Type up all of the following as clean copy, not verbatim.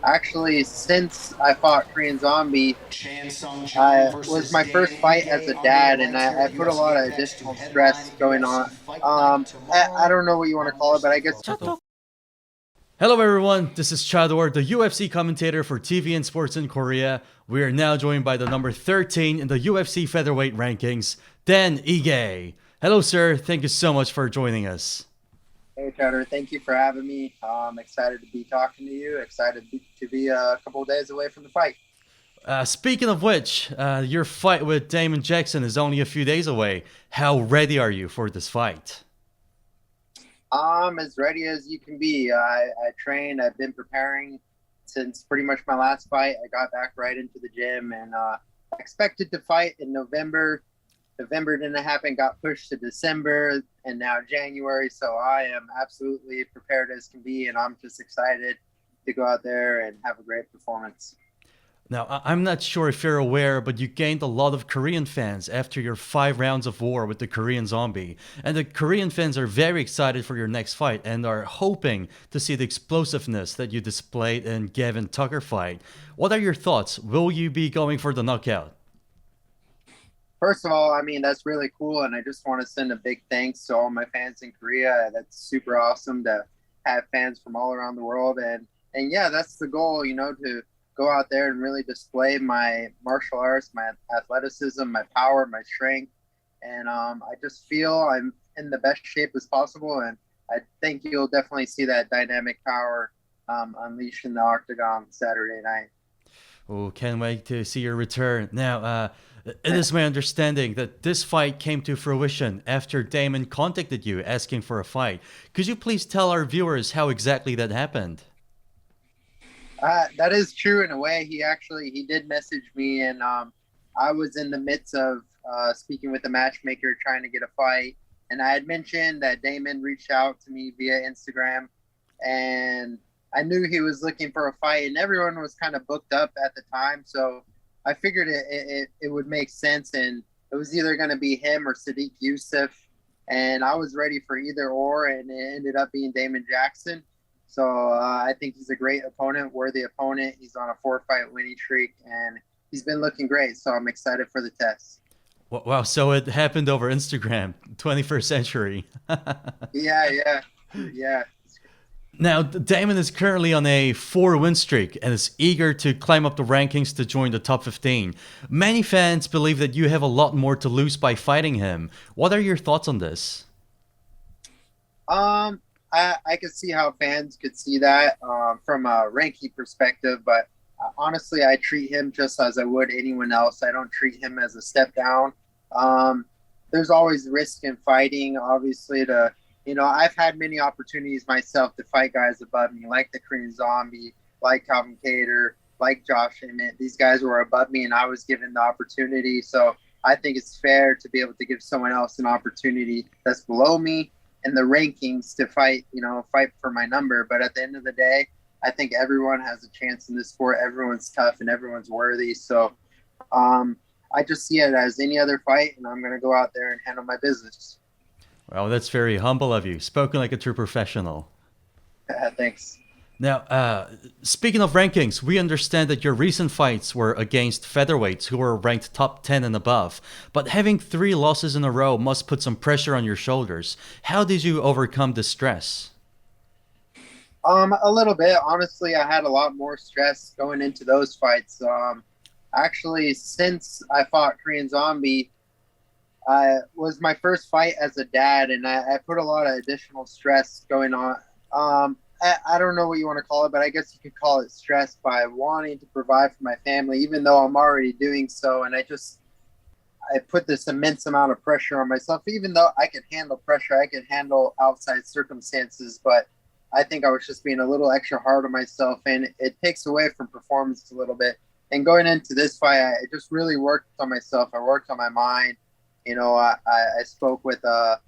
Actually, since I fought Korean Zombie, was my first fight as a dad, and I put a lot of additional stress going on. I don't know what you want to call it, but I guess Hello everyone, this is Chador, the UFC commentator for TV and Sports in Korea. We are now joined by the number 13 in the UFC featherweight rankings, Dan Ige. Hello sir, thank you so much for joining us. hey, Trevor, thank you for having me. I'm excited to be talking to you. Excited to be a couple of days away from the fight. Speaking of which, your fight with Damon Jackson is only a few days away. How ready are you for this fight? I'm as ready as you can be. I trained. I've been preparing since pretty much my last fight. I got back right into the gym, and I expected to fight in November. November didn't happen. Got pushed to December, and now January. So I am absolutely prepared as can be, and I'm just excited to go out there and have a great performance. Now, I'm not sure if you're aware, but you gained a lot of Korean fans after your 5 rounds of war with the Korean Zombie. And the Korean fans are very excited for your next fight and are hoping to see the explosiveness that you displayed in Gavin Tucker fight. What are your thoughts? Will you be going for the knockout? First of all, I mean, that's really cool. And I just want to send a big thanks to all my fans in Korea. That's super awesome to have fans from all around the world. And yeah, that's the goal, to go out there and really display my martial arts, my athleticism, my power, my strength. And I just feel I'm in the best shape as possible. And I think you'll definitely see that dynamic power unleashed in the octagon Saturday night. Oh, can't wait to see your return. Now, it is my understanding that this fight came to fruition after Damon contacted you asking for a fight. Could you please tell our viewers how exactly that happened? That is true in a way. He did message me, and I was in the midst of speaking with the matchmaker trying to get a fight. And I had mentioned that Damon reached out to me via Instagram, and I knew he was looking for a fight, and everyone was kind of booked up at the time. So I figured it would make sense, and it was either going to be him or Sadiq Youssef. And I was ready for either or, and it ended up being Damon Jackson. So I think he's a great opponent, worthy opponent. He's on a 4-fight winning streak, and he's been looking great. So I'm excited for the test. Wow, so it happened over Instagram, 21st century. Yeah, yeah, yeah. Now, Damon is currently on a 4 win streak and is eager to climb up the rankings to join the top 15. Many fans believe that you have a lot more to lose by fighting him. What are your thoughts on this? I could see how fans could see that from a ranking perspective, but honestly, I treat him just as I would anyone else. I don't treat him as a step down. There's always risk in fighting, obviously. I've had many opportunities myself to fight guys above me, like the Korean Zombie, like Calvin Cater, like Josh Emmett. These guys were above me, and I was given the opportunity. So I think it's fair to be able to give someone else an opportunity that's below me in the rankings to fight for my number. But at the end of the day, I think everyone has a chance in this sport. Everyone's tough and everyone's worthy. So I just see it as any other fight, and I'm going to go out there and handle my business. Well, that's very humble of you. Spoken like a true professional. Thanks. Now, speaking of rankings, we understand that your recent fights were against featherweights who were ranked top 10 and above. But having 3 losses in a row must put some pressure on your shoulders. How did you overcome the stress? A little bit. Honestly, I had a lot more stress going into those fights. Actually, since I fought Korean Zombie, was my first fight as a dad, and I put a lot of additional stress going on. I don't know what you want to call it, but I guess you could call it stress by wanting to provide for my family, even though I'm already doing so. And I put this immense amount of pressure on myself, even though I can handle pressure, I can handle outside circumstances. But I think I was just being a little extra hard on myself, and it takes away from performance a little bit. And going into this fight, I just really worked on myself. I worked on my mind. I spoke with a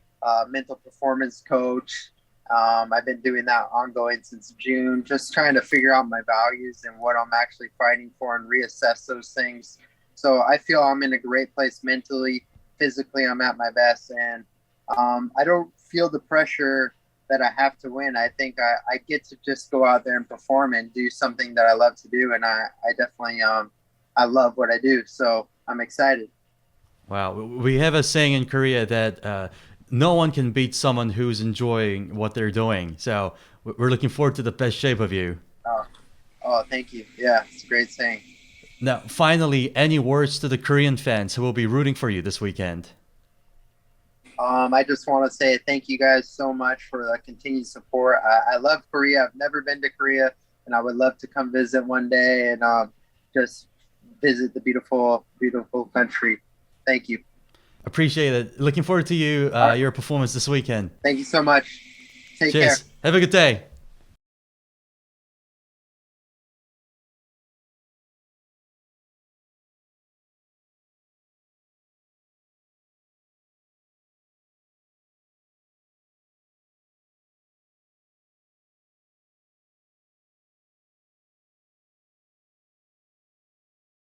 mental performance coach. I've been doing that ongoing since June, just trying to figure out my values and what I'm actually fighting for and reassess those things. So I feel I'm in a great place mentally, physically, I'm at my best. And I don't feel the pressure that I have to win. I think I get to just go out there and perform and do something that I love to do, and I definitely I love what I do, so I'm excited. Wow, we have a saying in Korea that no one can beat someone who's enjoying what they're doing. So we're looking forward to the best shape of you. Oh, oh, thank you. Yeah, it's a great saying. Now, finally, any words to the Korean fans who will be rooting for you this weekend? I just want to say thank you guys so much for the continued support. I love Korea. I've never been to Korea, and I would love to come visit one day and just visit the beautiful, beautiful country. Thank you. Appreciate it. Looking forward to you, All right. your performance this weekend. Thank you so much. Take care. Cheers. Have a good day.